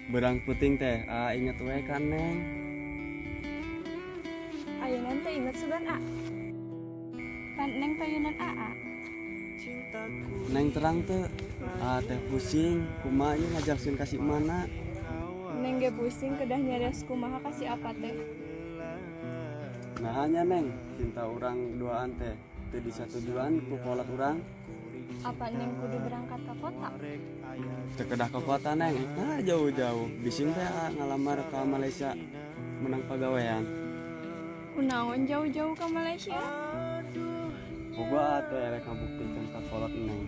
Berang puting teh, inget we kan Neng. Ayeuna teh inget sugan A. Pan Neng payunan AA. Neng terang teh, teh pusing, kumaha ieu ngajarkeun kasih mana. Neng ge pusing kedah nyares kumaha kasih apa teh. Nah hanya Neng, cinta orang duaan teh, teu disatujuan ku kolot urang. Apa Neng kudu berangkat ke kota? Teu kedah ke kota Neng, jauh-jauh. Bising teh ngalamar ke Malaysia menang pagawean. Kunaon jauh-jauh ke Malaysia? Boga teh rek ngabuktikeun ka kolot Neng.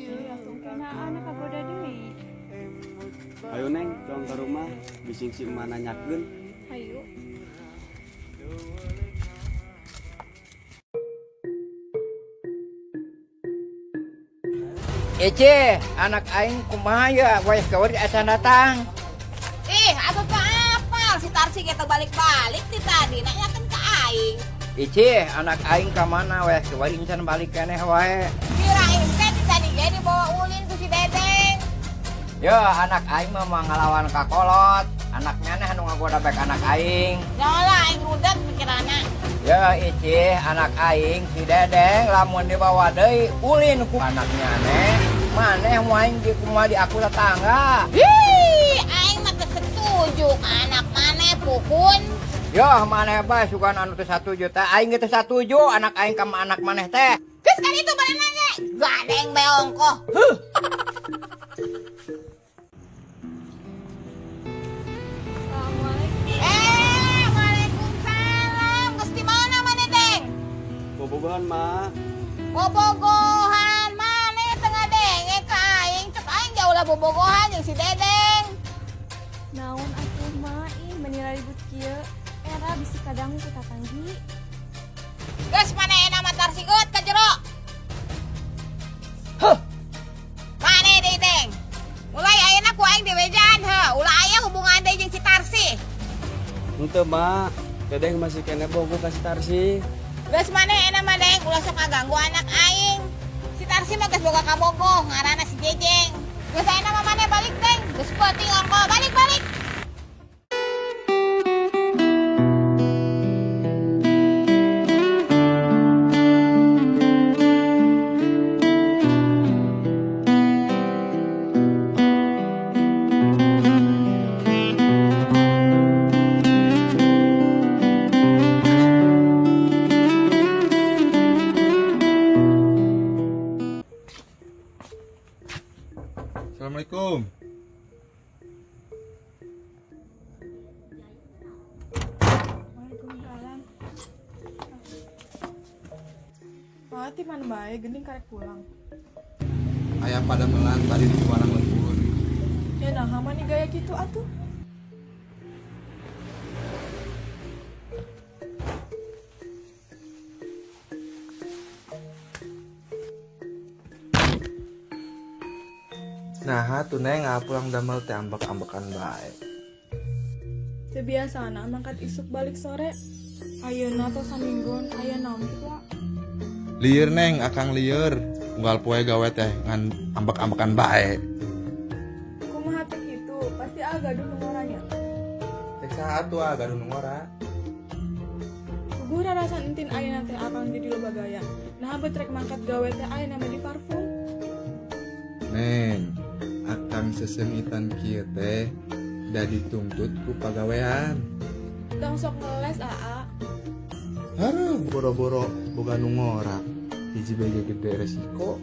Iya tuh kena anak kagoda deui. Ayo Neng, tong ke rumah, bising si emak nanyakeun. Hayu. Ece, anak aing kumaha ya, wayah kawari acan datang. Ih, aku ke apa? Si Tarsi kita balik-balik ti tadi, nanya kan ke aing. Ece, anak aing ka mana, wayah kawari encan balik keneh wae. Kirain teh ti tadi ge dibawa ulin ku si Dedeng. Yo, anak aing mah ngalawan ka kolot. Anaknya nih anu ngagoda bek anak aing. Nyola aing udat pikiranna. Yo, Ece, anak aing si Dedeng lamun dibawa deui ulin ku anaknya nih. Maneh moaing di kumaha di aku tetangga. Hi, aing mah teu setuju anak maneh pukun. Yo, maneh bae sugan anu teu 1 juta, aing ge teu satuju anak aing ka anak maneh teh. Geus kan itu bari nanya. Gadeng beongkoh. Assalamualaikum. Waalaikumsalam. Geus di mana maneh Deng? Bobogohan mak. Bobogohan maneh teu ngadenge ka aing. Cek aing jauh lah bobogohan jeung si Dedeng. Naon atuh mah ih menira ribut kieu. Era bisi kadang ku tatanggi. Geus maneh nama Tarsigut ka jero. Maneh deui Deng. Mulai ayeuna ku aing diwejan heuh. Ulah aya hubungan deui jeung si Tarsi. Henteu mak, Dedeng masih kene bogo kasih Tarsi. Geus maneh enak mah Deng ulah sok ngaganggu anak aing. Si Tarsi mah geus boga kabogoh ngaranna si Jejeng. Geus ayeuna mah maneh balik Deng. Geus penting ongko balik. Assalamualaikum. Waalaikumsalam. Mati man bae geuning karek pulang. Ayah pada melan tadi di warang lembur. Ya nah mani gaya gitu atuh. Nah, tuh neng pulang damel teh ambek-ambekan bae. Sebiasana mangkat isuk balik sore. Ayeuna tos saminggon aya naon kitu. Lieur neng, akang lieur. Unggal poe gawe teh ngan ambek-ambekan bae. Kumaha teh kitu? Pasti gaduh nu ngoranya. Cek saha atuh gaduh nu ngora. Gugur rarasan entin ayeuna teh akang jadi loba gaya. Nah bet rek mangkat gawe teh ayeuna mah di parfum. Neng, akang sesemitan kieu teh da dituntut ku pagawean. Tong sok ngeles AA. Haruh, boro-boro boga nu ngora. Hiji bege gede resiko.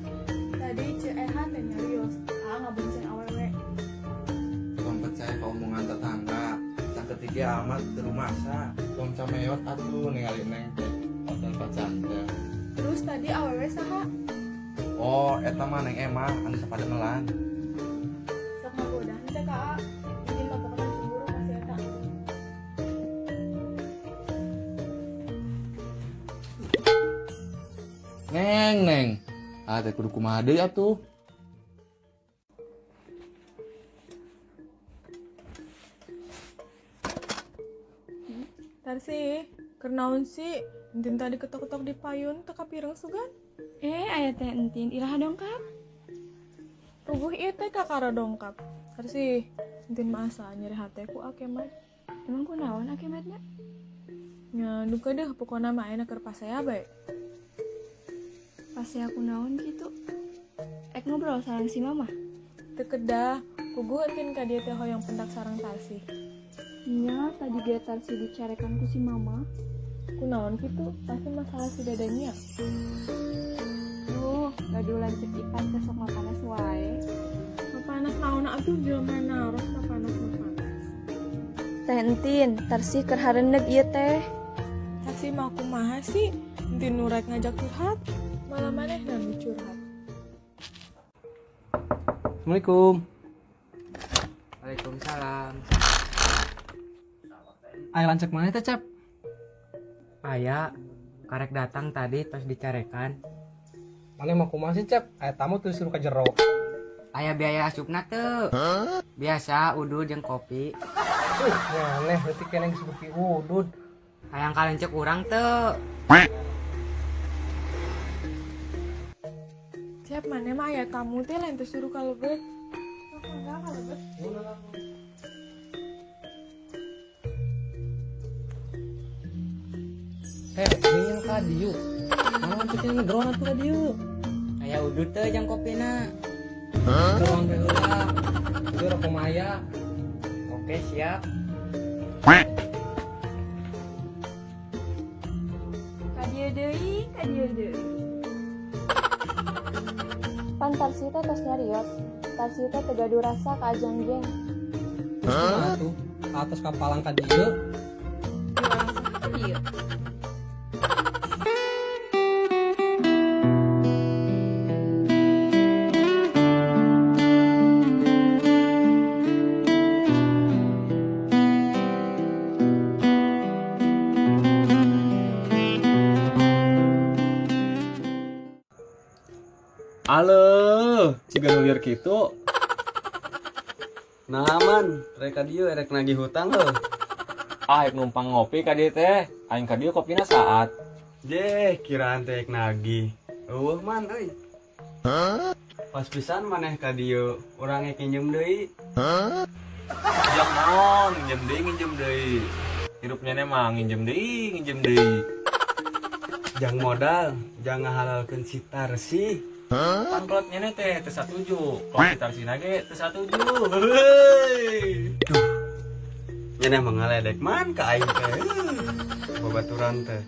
Tadi CEH teh nyarios. AA ngabencen awewe. Tong percaya ka omongan tetangga. Saketiga amat teu rumasa. Tong cameot atuh ningali neng teh hotel pacanten. Terus tadi awewe saha? Oh, eta mah neng emah anu sapada melan. Sok ngagodahan teh ka AA. Bikin pokoknya cemburu kasih eta. Neng. Teh kudu kumaha deui atuh. Tarsi, kernaun sih? Entin tadi ketok-ketok di payun teka pireng sugan. Aya teh entin iraha dongkap. Rubuh ieu teh kakara dongkap. Tarsi, entin masa nyeri hati ku akemat. Emang ku naon akibatnya? Nya duka deh pokoknya mah enak keur pas saya bae. Pasti aku naon gitu. Ek ngobrol sareng si mama. Teu kedah, kugueukeun ka dieu teh hoyong pendak sareng Tarsi. Nya tadi dia Tarsi dicarekan ku si mama. Kunaon gitu, pasti masalah si dadanya. Duh, gadulan cek ikan kesok mapanas wae. Panas naon atuh jelema naros panas. Teh entin, Tarsi keur hareundeug ieu teh. Tarsi mah kumaha sih? Entin nu rek ngajak curhat, malah manehna nu curhat. Assalamualaikum. Waalaikumsalam. Ayo lancek mana teh, Cep? Aya karek datang tadi pas dicarekan. Mana mau kumaha sih, Cep? Aya tamu tuh suruh ke jero. Aya biaya asupna teu. Biasa udud jeung kopi. Aneh, berarti kena disebut ki udud. Hayang kalencek urang teu. Siap mana mah aya tamu teh lain teh suruh kalebet. Enggak kalebet. Ini yang ka dieu. Mana lanceknya ngegeron atuh ka dieu. Aya udud teu jeung kopina. Geron teh heula. Itu rok maya. Oke, siap. Kadieu deui. Pan Tarsi teh tos nyarios. Tarsi teh teu gaduh rasa ka Ajang geng. Kumaha tuh? Atas kapalang ka dieu. Kadieu. Halo, ciga nulir kitu. Naman, rek dieu rek nagih hutang heuh. Ah, numpang ngopi ka dieu teh. Aing ka dieu kopina saat. Jeh, kiraan teh nagih. Eueuh man euy. Pas pisan maneh ka dieu, urang ngek nginjem deui. Jam naon, nginjem deui. Hirupnya mah nginjem deui. Jang modal, jang ngahalalkeun si Tarsi. Pangklotnya teh teu satuju. Kalau kita sini ge teu satuju. Nyeneh mah ngaledek man ka aing teh. Babaturan teh.